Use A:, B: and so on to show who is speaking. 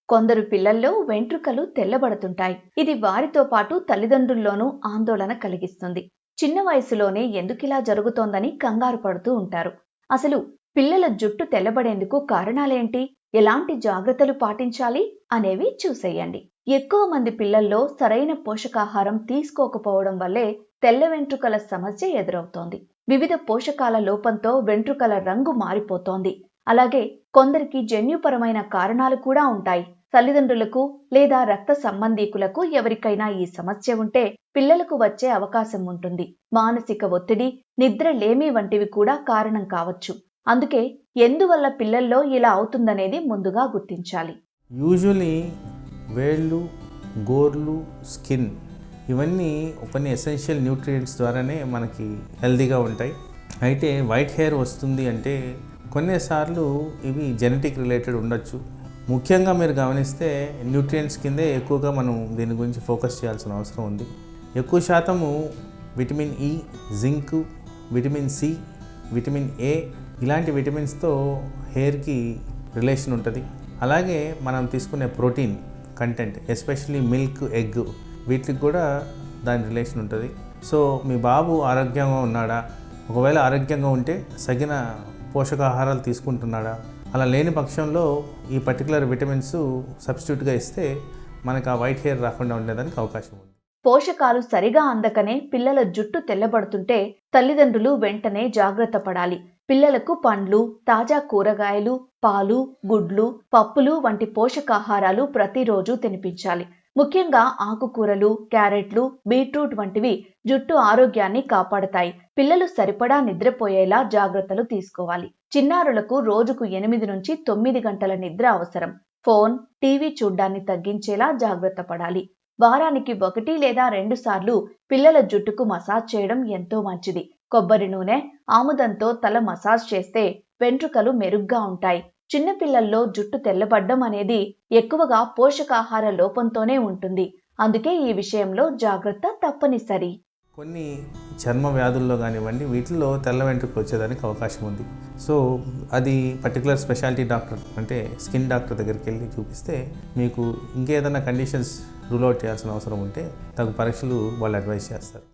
A: కొందరు పిల్లల్లో వెంట్రుకలు తెల్లబడుతుంటాయి. ఇది వారితో పాటు తల్లిదండ్రుల్లోనూ ఆందోళన కలిగిస్తుంది. చిన్న వయసులోనే ఎందుకిలా జరుగుతోందని కంగారు పడుతూ ఉంటారు. అసలు పిల్లల జుట్టు తెల్లబడేందుకు కారణాలేంటి, ఎలాంటి జాగ్రత్తలు పాటించాలి అనేవి చూసేయండి. ఎక్కువ మంది పిల్లల్లో సరైన పోషకాహారం తీసుకోకపోవడం వల్లే తెల్ల వెంట్రుకల సమస్య ఎదురవుతోంది. వివిధ పోషకాల లోపంతో వెంట్రుకల రంగు మారిపోతోంది. అలాగే కొందరికి జన్యుపరమైన కారణాలు కూడా ఉంటాయి. తల్లిదండ్రులకు లేదా రక్త సంబంధీకులకు ఎవరికైనా ఈ సమస్య ఉంటే పిల్లలకు వచ్చే అవకాశం ఉంటుంది. మానసిక ఒత్తిడి, నిద్ర లేమి వంటివి కూడా కారణం కావచ్చు. అందుకే ఎందువల్ల పిల్లల్లో ఇలా అవుతుందనేది ముందుగా గుర్తించాలి.
B: యూజువలీ వేళ్ళు, గోర్లు, స్కిన్ ఇవన్నీ కొన్ని ఎసెన్షియల్ న్యూట్రియంట్స్ ద్వారానే మనకి హెల్తీగా ఉంటాయి. అయితే వైట్ హెయిర్ వస్తుంది అంటే కొన్నిసార్లు ఇవి జెనెటిక్ రిలేటెడ్ ఉండొచ్చు. ముఖ్యంగా మీరు గమనిస్తే న్యూట్రియంట్స్ కిందే ఎక్కువగా మనం దీని గురించి ఫోకస్ చేయాల్సిన అవసరం ఉంది. ఎక్కువ శాతము vitamin E, zinc, vitamin C, vitamin A ఇలాంటి విటమిన్స్తో హెయిర్కి రిలేషన్ ఉంటుంది. అలాగే మనం తీసుకునే protein content, especially milk, egg, వీటికి కూడా దాని రిలేషన్ ఉంటుంది. సో మీ బాబు ఆరోగ్యంగా ఉన్నాడా, ఒకవేళ ఆరోగ్యంగా ఉంటే సగిన పోషకాహారాలు తీసుకుంటున్నాడా, అలా లేని పక్షంలో ఈ పర్టికులర్ విటమిన్స్ సబ్స్టిట్యూట్గా ఇస్తే మనకు ఆ వైట్ హెయిర్ రాకుండా ఉండేదానికి అవకాశం ఉంది.
A: పోషకాలు సరిగా అందకనే పిల్లల జుట్టు తెల్లబడుతుంటే తల్లిదండ్రులు వెంటనే జాగ్రత్త పడాలి. పిల్లలకు పండ్లు, తాజా కూరగాయలు, పాలు, గుడ్లు, పప్పులు వంటి పోషకాహారాలు ప్రతిరోజు తినిపించాలి. ముఖ్యంగా ఆకుకూరలు, క్యారెట్లు, బీట్రూట్ వంటివి జుట్టు ఆరోగ్యాన్ని కాపాడతాయి. పిల్లలు సరిపడా నిద్రపోయేలా జాగ్రత్తలు తీసుకోవాలి. చిన్నారులకు రోజుకు 8 నుంచి 9 గంటల నిద్ర అవసరం. ఫోన్, టీవీ చూడ్డాన్ని తగ్గించేలా జాగ్రత్త పడాలి. వారానికి 1 లేదా 2 సార్లు పిల్లల జుట్టుకు మసాజ్ చేయడం ఎంతో మంచిది. కొబ్బరి నూనె, ఆముదంతో తల మసాజ్ చేస్తే వెంట్రుకలు మెరుగ్గా ఉంటాయి. చిన్నపిల్లల్లో జుట్టు తెల్లబడ్డం అనేది ఎక్కువగా పోషకాహార లోపంతోనే ఉంటుంది. అందుకే ఈ విషయంలో జాగ్రత్త తప్పనిసరి.
B: కొన్ని చర్మ వ్యాధుల్లో కానివ్వండి, వీటిల్లో తెల్ల వెంట్రుకలు వచ్చేదానికి అవకాశం ఉంది. సో అది పర్టికులర్ స్పెషాలిటీ డాక్టర్ అంటే స్కిన్ డాక్టర్ దగ్గరికి వెళ్ళి చూపిస్తే మీకు ఇంకేదైనా కండిషన్స్ రూల్ అవుట్ చేయాల్సిన అవసరం ఉంటే తగు పరీక్షలు వాళ్ళు అడ్వైస్ చేస్తారు.